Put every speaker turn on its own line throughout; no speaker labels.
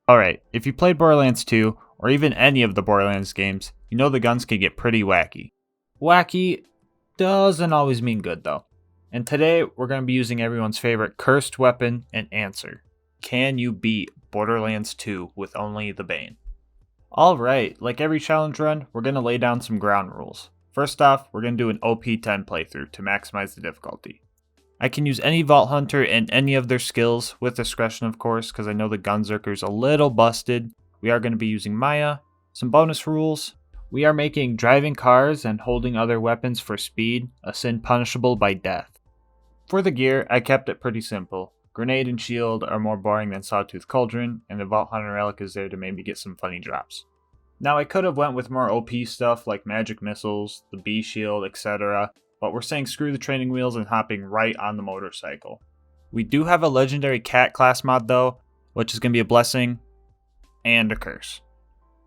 Alright, if you played Borderlands 2, or even any of the Borderlands games, you know the guns can get pretty wacky. Wacky doesn't always mean good though. And today, we're going to be using everyone's favorite cursed weapon and answer. Can you beat Borderlands 2 with Only the Bane? Alright, like every challenge run, we're going to lay down some ground rules. First off, we're going to do an OP10 playthrough to maximize the difficulty. I can use any Vault Hunter and any of their skills, with discretion of course, because I know the Gunzerker's a little busted. We are going to be using Maya. Some bonus rules. We are making driving cars and holding other weapons for speed a sin punishable by death. For the gear, I kept it pretty simple. Grenade and shield are more boring than Sawtooth Cauldron, and the Vault Hunter relic is there to maybe get some funny drops. Now I could have went with more OP stuff like magic missiles, the B shield, etc., but we're saying screw the training wheels and hopping right on the motorcycle. We do have a legendary cat class mod though, which is going to be a blessing and a curse.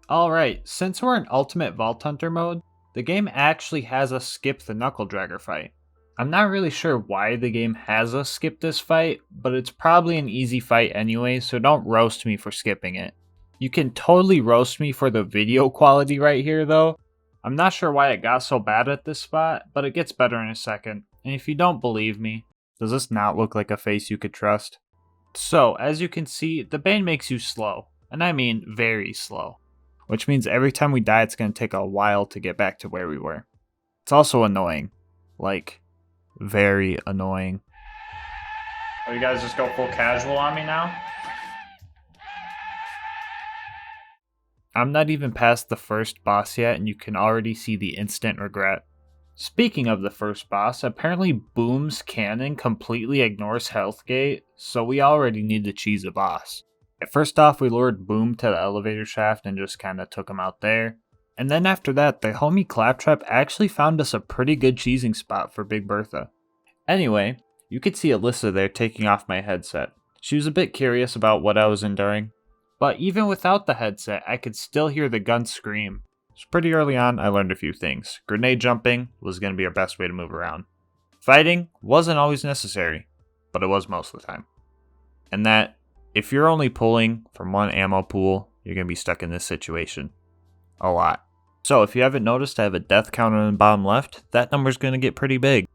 Alright, since we're in Ultimate Vault Hunter mode, the game actually has us skip the Knuckle Dragger fight. I'm not really sure why the game has us skip this fight, but it's probably an easy fight anyway, so don't roast me for skipping it. You can totally roast me for the video quality right here though. I'm not sure why it got so bad at this spot, but it gets better in a second. And if you don't believe me, does this not look like a face you could trust? So, as you can see, the Bane makes you slow, and I mean very slow. Which means every time we die it's going to take a while to get back to where we were. It's also annoying. Like, very annoying. Oh, you guys just go full casual on me now? I'm not even past the first boss yet, and you can already see the instant regret. Speaking of the first boss, apparently Boom's cannon completely ignores health gate, so we already need to cheese a boss. First off, we lured Boom to the elevator shaft and just kinda took him out there. And then after that, the homie Claptrap actually found us a pretty good cheesing spot for Big Bertha. Anyway, you could see Alyssa there taking off my headset. She was a bit curious about what I was enduring. But even without the headset, I could still hear the gun scream. So pretty early on, I learned a few things. Grenade jumping was going to be our best way to move around. Fighting wasn't always necessary, but it was most of the time. And that, if you're only pulling from one ammo pool, you're going to be stuck in this situation. A lot. So if you haven't noticed, I have a death counter on the bottom left. That number's going to get pretty big.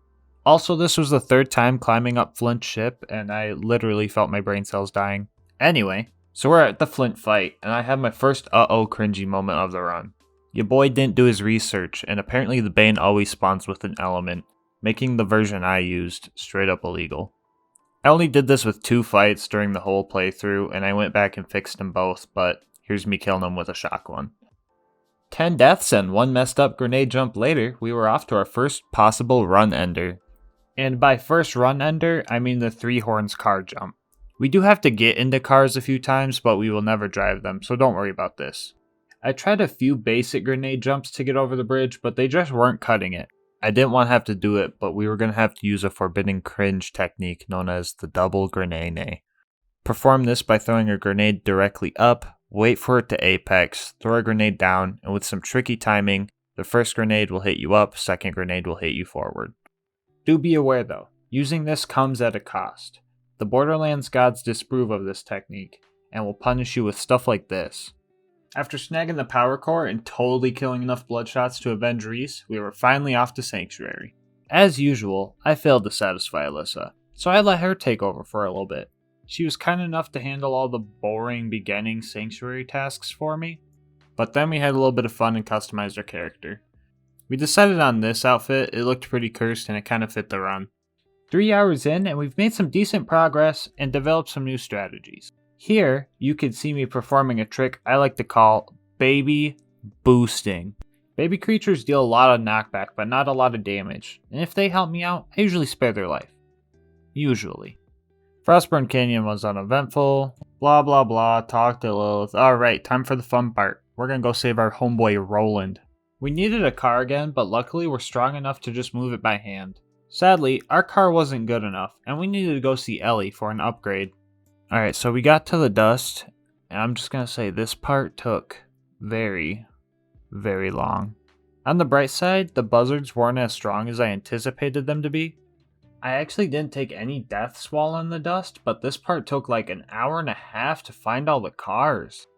Also, this was the third time climbing up Flint's ship, and I literally felt my brain cells dying. Anyway. So we're at the Flint fight, and I have my first uh-oh cringy moment of the run. Your boy didn't do his research, and apparently the Bane always spawns with an element, making the version I used straight up illegal. I only did this with 2 fights during the whole playthrough, and I went back and fixed them both, but here's me killing them with a shotgun. 10 deaths and 1 messed up grenade jump later, we were off to our first possible run ender. And by first run ender, I mean the 3 horns car jump. We do have to get into cars a few times, but we will never drive them, so don't worry about this. I tried a few basic grenade jumps to get over the bridge, but they just weren't cutting it. I didn't want to have to do it, but we were going to have to use a forbidden cringe technique known as the double grenade. Perform this by throwing a grenade directly up, wait for it to apex, throw a grenade down, and with some tricky timing, the first grenade will hit you up, second grenade will hit you forward. Do be aware though, using this comes at a cost. The Borderlands gods disapprove of this technique, and will punish you with stuff like this. After snagging the power core and totally killing enough bloodshots to avenge Reese, we were finally off to Sanctuary. As usual, I failed to satisfy Alyssa, so I let her take over for a little bit. She was kind enough to handle all the boring beginning Sanctuary tasks for me, but then we had a little bit of fun and customized our character. We decided on this outfit, it looked pretty cursed and it kind of fit the run. 3 hours in, and we've made some decent progress and developed some new strategies. Here, you can see me performing a trick I like to call baby boosting. Baby creatures deal a lot of knockback, but not a lot of damage, and if they help me out, I usually spare their life. Usually. Frostburn Canyon was uneventful, blah blah blah, talked to Lilith. Alright, time for the fun part. We're gonna go save our homeboy Roland. We needed a car again, but luckily we're strong enough to just move it by hand. Sadly, our car wasn't good enough, and we needed to go see Ellie for an upgrade. Alright, so we got to the dust, and I'm just gonna say this part took very, very long. On the bright side, the buzzards weren't as strong as I anticipated them to be. I actually didn't take any deaths while in the dust, but this part took like an hour and a half to find all the cars.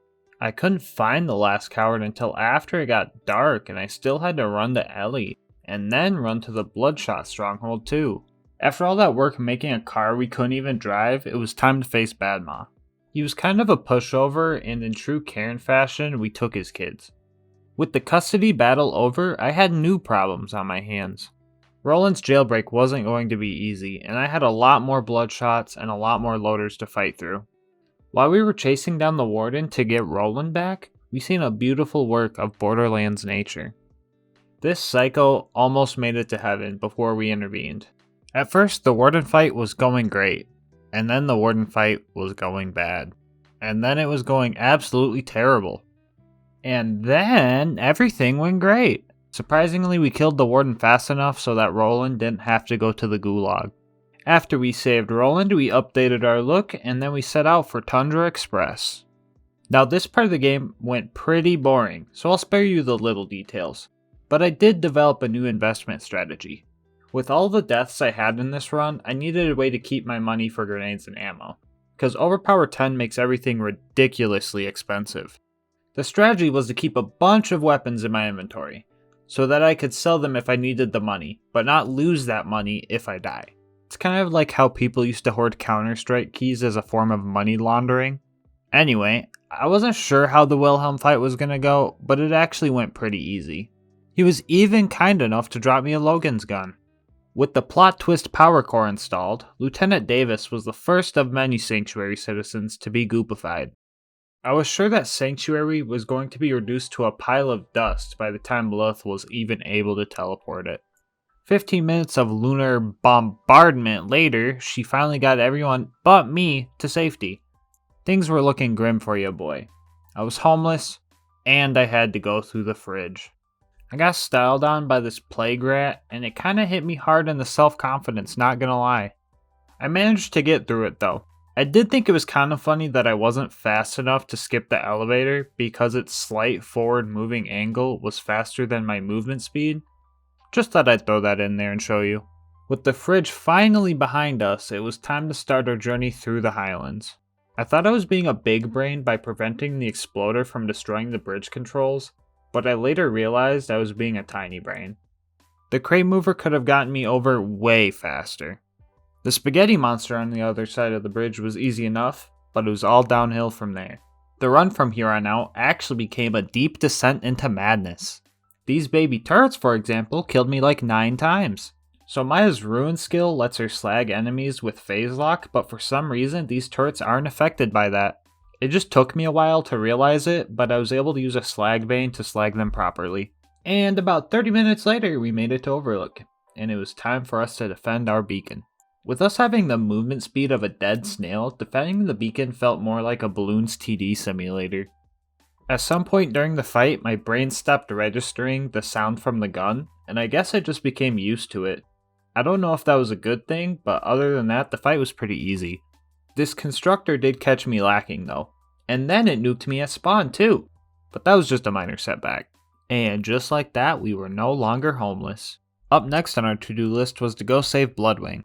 I couldn't find the last coward until after it got dark, and I still had to run to Ellie, and then run to the Bloodshot stronghold too. After all that work making a car we couldn't even drive, it was time to face Badma. He was kind of a pushover, and in true Karen fashion, we took his kids. With the custody battle over, I had new problems on my hands. Roland's jailbreak wasn't going to be easy, and I had a lot more bloodshots and a lot more loaders to fight through. While we were chasing down the warden to get Roland back, we seen a beautiful work of Borderlands nature. This psycho almost made it to heaven before we intervened. At first, the warden fight was going great, and then the warden fight was going bad, and then it was going absolutely terrible. And then everything went great. Surprisingly, we killed the warden fast enough so that Roland didn't have to go to the gulag. After we saved Roland, we updated our look, and then we set out for Tundra Express. Now this part of the game went pretty boring, so I'll spare you the little details. But I did develop a new investment strategy. With all the deaths I had in this run, I needed a way to keep my money for grenades and ammo, because Overpower 10 makes everything ridiculously expensive. The strategy was to keep a bunch of weapons in my inventory, so that I could sell them if I needed the money, but not lose that money if I die. It's kind of like how people used to hoard Counter-Strike keys as a form of money laundering. Anyway, I wasn't sure how the Wilhelm fight was gonna go, but it actually went pretty easy. He was even kind enough to drop me a Logan's gun. With the plot twist power core installed, Lieutenant Davis was the first of many Sanctuary citizens to be goopified. I was sure that Sanctuary was going to be reduced to a pile of dust by the time Lilith was even able to teleport it. 15 minutes of lunar bombardment later, she finally got everyone but me to safety. Things were looking grim for you, boy. I was homeless, and I had to go through the fridge. I got styled on by this plague rat, and it kinda hit me hard in the self-confidence, not gonna lie. I managed to get through it though. I did think it was kinda funny that I wasn't fast enough to skip the elevator because its slight forward moving angle was faster than my movement speed. Just thought I'd throw that in there and show you. With the fridge finally behind us, it was time to start our journey through the Highlands. I thought I was being a big brain by preventing the exploder from destroying the bridge controls, but I later realized I was being a tiny brain. The crate mover could have gotten me over way faster. The spaghetti monster on the other side of the bridge was easy enough, but it was all downhill from there. The run from here on out actually became a deep descent into madness. These baby turrets, for example, killed me like 9 times. So Maya's ruin skill lets her slag enemies with phase lock, but for some reason these turrets aren't affected by that. It just took me a while to realize it, but I was able to use a slag bane to slag them properly. And about 30 minutes later, we made it to Overlook, and it was time for us to defend our beacon. With us having the movement speed of a dead snail, defending the beacon felt more like a Balloons TD simulator. At some point during the fight, my brain stopped registering the sound from the gun, and I guess I just became used to it. I don't know if that was a good thing, but other than that, the fight was pretty easy. This constructor did catch me lacking though, and then it nuked me at spawn too, but that was just a minor setback. And just like that, we were no longer homeless. Up next on our to-do list was to go save Bloodwing.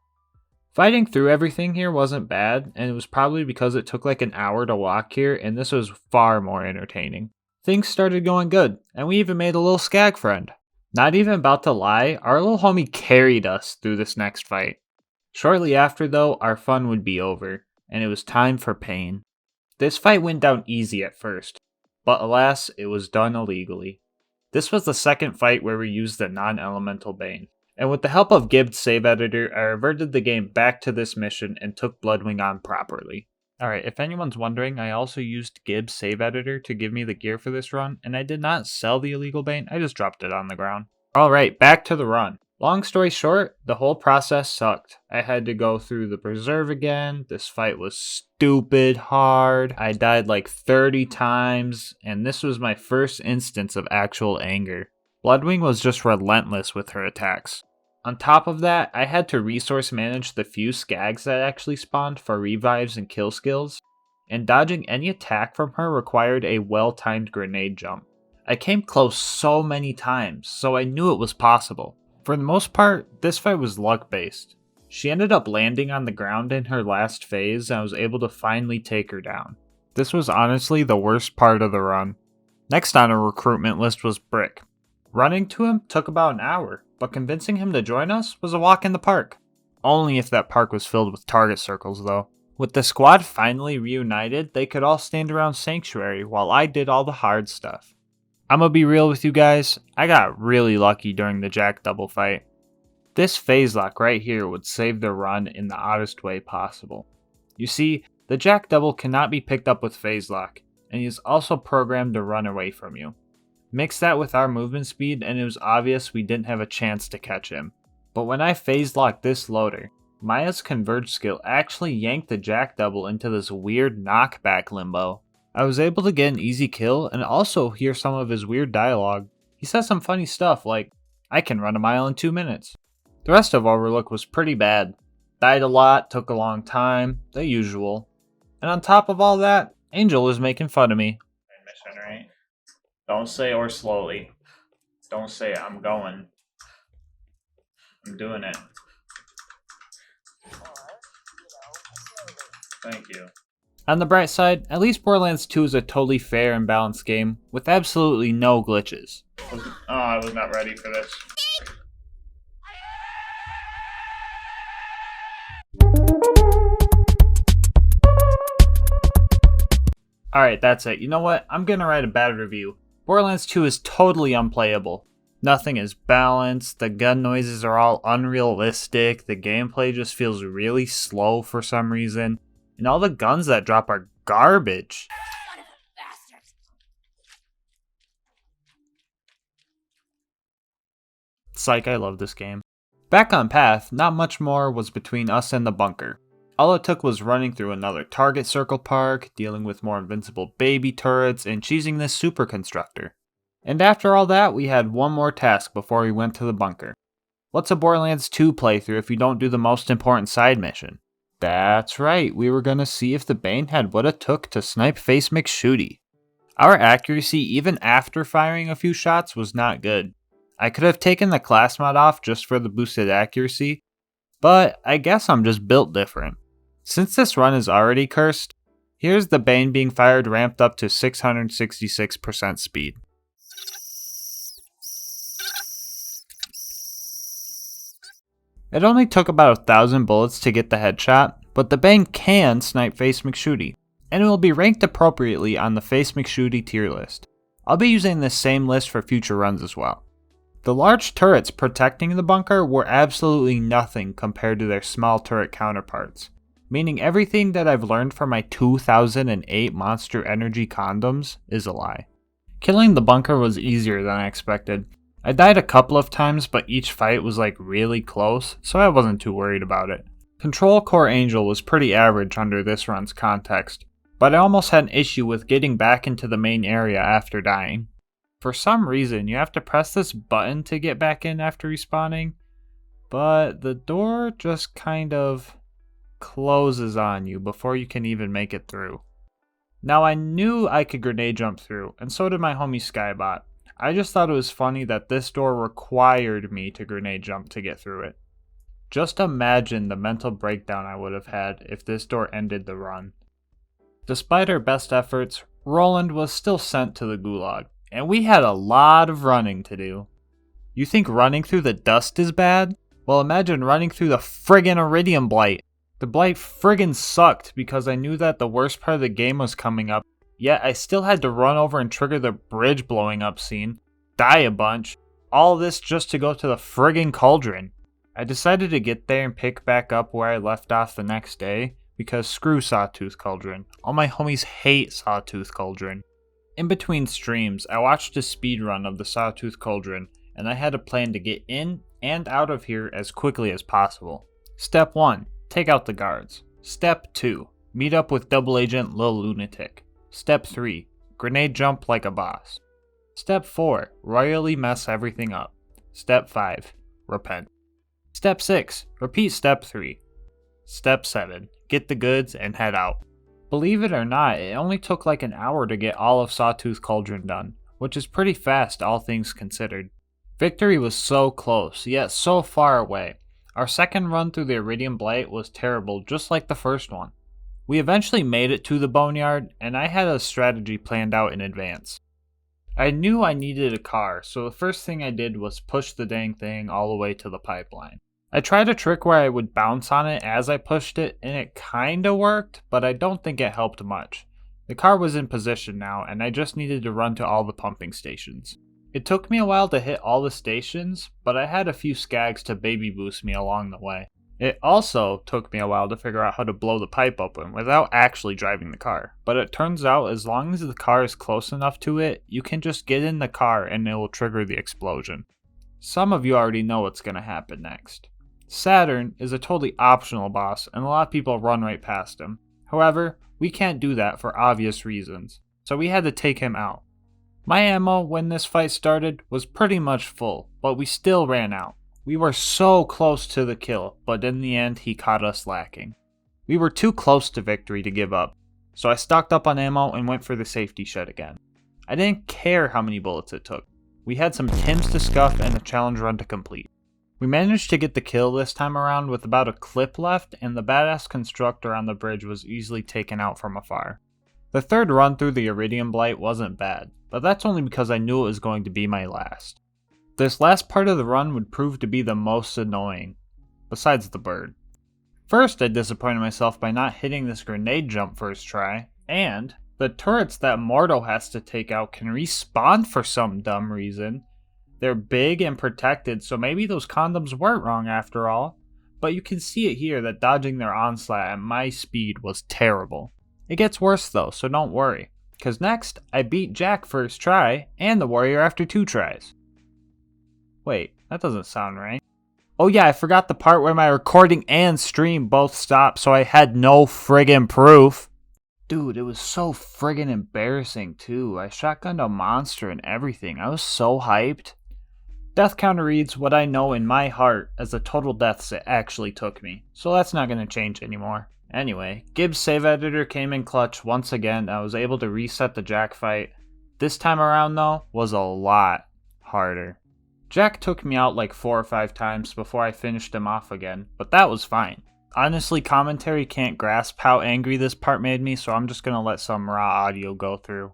Fighting through everything here wasn't bad, and it was probably because it took like an hour to walk here, and this was far more entertaining. Things started going good, and we even made a little skag friend. Not even about to lie, our little homie carried us through this next fight. Shortly after though, our fun would be over, and it was time for pain. This fight went down easy at first, but alas, it was done illegally. This was the second fight where we used the non-elemental Bane, and with the help of Gibbs' save editor, I reverted the game back to this mission and took Bloodwing on properly. Alright, if anyone's wondering, I also used Gibbs' save editor to give me the gear for this run, and I did not sell the illegal Bane, I just dropped it on the ground. Alright, back to the run. Long story short, the whole process sucked. I had to go through the preserve again, this fight was stupid hard, I died like 30 times, and this was my first instance of actual anger. Bloodwing was just relentless with her attacks. On top of that, I had to resource manage the few skags that actually spawned for revives and kill skills, and dodging any attack from her required a well-timed grenade jump. I came close so many times, so I knew it was possible. For the most part, this fight was luck-based. She ended up landing on the ground in her last phase, and I was able to finally take her down. This was honestly the worst part of the run. Next on our recruitment list was Brick. Running to him took about an hour, but convincing him to join us was a walk in the park. Only if that park was filled with target circles, though. With the squad finally reunited, they could all stand around Sanctuary while I did all the hard stuff. I'm gonna be real with you guys, I got really lucky during the Jack double fight. This phase lock right here would save the run in the oddest way possible. You see, the Jack double cannot be picked up with phase lock, and he is also programmed to run away from you. Mix that with our movement speed and it was obvious we didn't have a chance to catch him. But when I phase locked this loader, Maya's converge skill actually yanked the Jack double into this weird knockback limbo. I was able to get an easy kill and also hear some of his weird dialogue. He says some funny stuff like, "I can run a mile in 2 minutes." The rest of Overlook was pretty bad. Died a lot, took a long time, the usual. And on top of all that, Angel was making fun of me. Mission, right? Don't say or slowly. Don't say I'm going. I'm doing it. Thank you. On the bright side, at least Borderlands 2 is a totally fair and balanced game with absolutely no glitches. I was not ready for this. Alright, that's it. You know what? I'm gonna write a bad review. Borderlands 2 is totally unplayable. Nothing is balanced, the gun noises are all unrealistic, the gameplay just feels really slow for some reason, and all the guns that drop are garbage. Psych, I love this game. Back on path, not much more was between us and the bunker. All it took was running through another target circle park, dealing with more invincible baby turrets, and cheesing this super constructor. And after all that, we had one more task before we went to the bunker. What's a Borderlands 2 playthrough if you don't do the most important side mission? That's right, we were gonna see if the Bane had what it took to snipe Face McShooty. Our accuracy even after firing a few shots was not good. I could have taken the class mod off just for the boosted accuracy, but I guess I'm just built different. Since this run is already cursed, here's the Bane being fired ramped up to 666% speed. It only took about 1,000 bullets to get the headshot, but the Bane can snipe Face McShooty, and it will be ranked appropriately on the Face McShooty tier list. I'll be using this same list for future runs as well. The large turrets protecting the bunker were absolutely nothing compared to their small turret counterparts, meaning everything that I've learned from my 2008 Monster Energy condoms is a lie. Killing the bunker was easier than I expected. I died a couple of times, but each fight was like really close, so I wasn't too worried about it. Control Core Angel was pretty average under this run's context, but I almost had an issue with getting back into the main area after dying. For some reason, you have to press this button to get back in after respawning, but the door just kind of closes on you before you can even make it through. Now I knew I could grenade jump through, and so did my homie Skybot. I just thought it was funny that this door required me to grenade jump to get through it. Just imagine the mental breakdown I would have had if this door ended the run. Despite our best efforts, Roland was still sent to the gulag, and we had a lot of running to do. You think running through the dust is bad? Well, imagine running through the friggin' Iridium Blight. The Blight friggin' sucked because I knew that the worst part of the game was coming up, yet I still had to run over and trigger the bridge blowing up scene, die a bunch, all this just to go to the friggin' cauldron. I decided to get there and pick back up where I left off the next day, because screw Sawtooth Cauldron. All my homies hate Sawtooth Cauldron. In between streams, I watched a speedrun of the Sawtooth Cauldron, and I had a plan to get in and out of here as quickly as possible. Step 1. Take out the guards. Step 2. Meet up with Double Agent Lil Lunatic. Step 3. Grenade jump like a boss. Step 4. Royally mess everything up. Step 5. Repent. Step 6. Repeat Step 3. Step 7. Get the goods and head out. Believe it or not, it only took like an hour to get all of Sawtooth Cauldron done, which is pretty fast all things considered. Victory was so close, yet so far away. Our second run through the Iridium Blight was terrible, just like the first one. We eventually made it to the boneyard, and I had a strategy planned out in advance. I knew I needed a car, so the first thing I did was push the dang thing all the way to the pipeline. I tried a trick where I would bounce on it as I pushed it, and it kinda worked, but I don't think it helped much. The car was in position now, and I just needed to run to all the pumping stations. It took me a while to hit all the stations, but I had a few skags to baby boost me along the way. It also took me a while to figure out how to blow the pipe open without actually driving the car, but it turns out as long as the car is close enough to it, you can just get in the car and it will trigger the explosion. Some of you already know what's going to happen next. Saturn is a totally optional boss, and a lot of people run right past him. However, we can't do that for obvious reasons, so we had to take him out. My ammo when this fight started was pretty much full, but we still ran out. We were so close to the kill, but in the end he caught us lacking. We were too close to victory to give up, so I stocked up on ammo and went for the safety shed again. I didn't care how many bullets it took. We had some Tims to scuff and a challenge run to complete. We managed to get the kill this time around with about a clip left, and the badass constructor on the bridge was easily taken out from afar. The third run through the Iridium Blight wasn't bad, but that's only because I knew it was going to be my last. This last part of the run would prove to be the most annoying, besides the bird. First, I disappointed myself by not hitting this grenade jump first try, and the turrets that Mordo has to take out can respawn for some dumb reason. They're big and protected, so maybe those condoms weren't wrong after all. But you can see it here that dodging their onslaught at my speed was terrible. It gets worse though, so don't worry. Cause next, I beat Jack first try, and the warrior after 2 tries. Wait, that doesn't sound right. Oh yeah, I forgot the part where my recording and stream both stopped, so I had no friggin' proof. Dude, it was so friggin' embarrassing too. I shotgunned a monster and everything. I was so hyped. Death counter reads what I know in my heart as the total deaths it actually took me, so that's not going to change anymore. Anyway, Gibbs' save editor came in clutch once again. I was able to reset the Jack fight. This time around though, was a lot harder. Jack took me out like 4 or 5 times before I finished him off again, but that was fine. Honestly, commentary can't grasp how angry this part made me, so I'm just going to let some raw audio go through.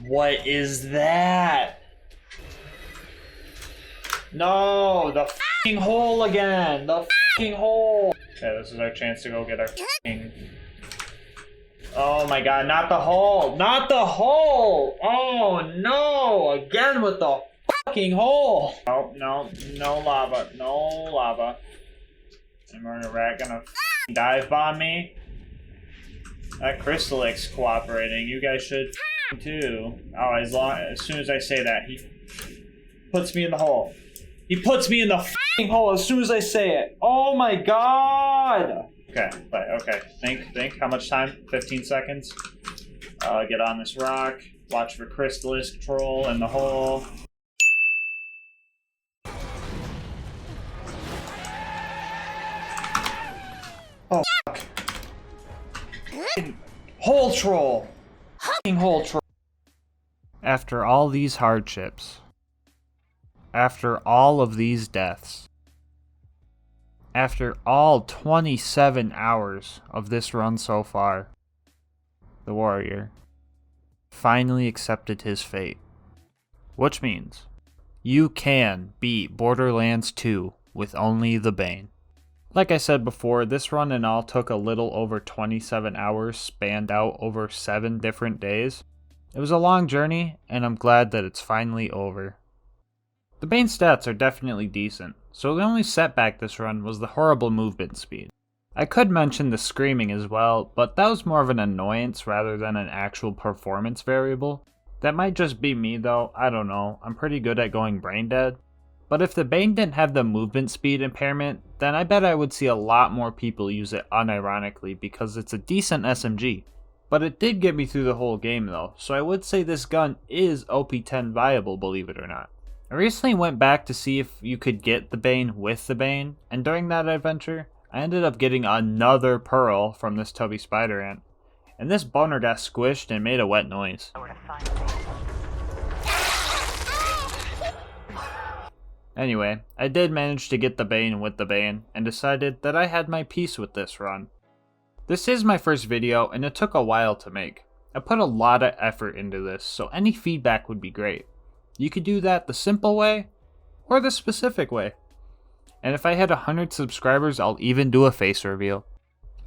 What is that? No, the f***ing hole again! The f***ing hole! Okay, this is our chance to go get our f***ing... Oh my god, not the hole! Not the hole! Oh no! Again with the f***ing hole! Oh, no, no lava, no lava. And we're gonna f***ing dive bomb me? That Crystalix cooperating, you guys should f***ing too. Oh, as soon as I say that, he puts me in the hole. He puts me in the f***ing hole as soon as I say it. Oh my god! Okay, okay. Think. How much time? 15 seconds. Get on this rock. Watch for Crystallis troll in the hole. Oh, fuck. Hole troll! F***ing hole troll. After all these hardships, after all of these deaths, after all 27 hours of this run so far, the warrior finally accepted his fate. Which means you can beat Borderlands 2 with only the Bane. Like I said before, this run in all took a little over 27 hours spanned out over 7 different days. It was a long journey, and I'm glad that it's finally over. The Bane stats are definitely decent, so the only setback this run was the horrible movement speed. I could mention the screaming as well, but that was more of an annoyance rather than an actual performance variable. That might just be me though, I don't know, I'm pretty good at going brain dead. But if the Bane didn't have the movement speed impairment, then I bet I would see a lot more people use it unironically because it's a decent SMG. But it did get me through the whole game though, so I would say this gun is OP10 viable, believe it or not. I recently went back to see if you could get the Bane with the Bane, and during that adventure, I ended up getting another pearl from this tubby spider ant. And this boner got squished and made a wet noise. Anyway, I did manage to get the Bane with the Bane, and decided that I had my piece with this run. This is my first video, and it took a while to make. I put a lot of effort into this, so any feedback would be great. You could do that the simple way, or the specific way. And if I hit 100 subscribers, I'll even do a face reveal.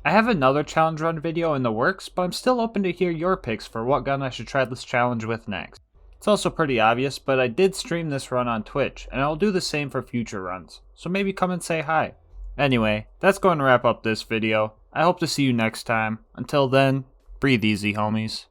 I have another challenge run video in the works, but I'm still open to hear your picks for what gun I should try this challenge with next. It's also pretty obvious, but I did stream this run on Twitch, and I'll do the same for future runs, so maybe come and say hi. Anyway, that's going to wrap up this video. I hope to see you next time. Until then, breathe easy, homies.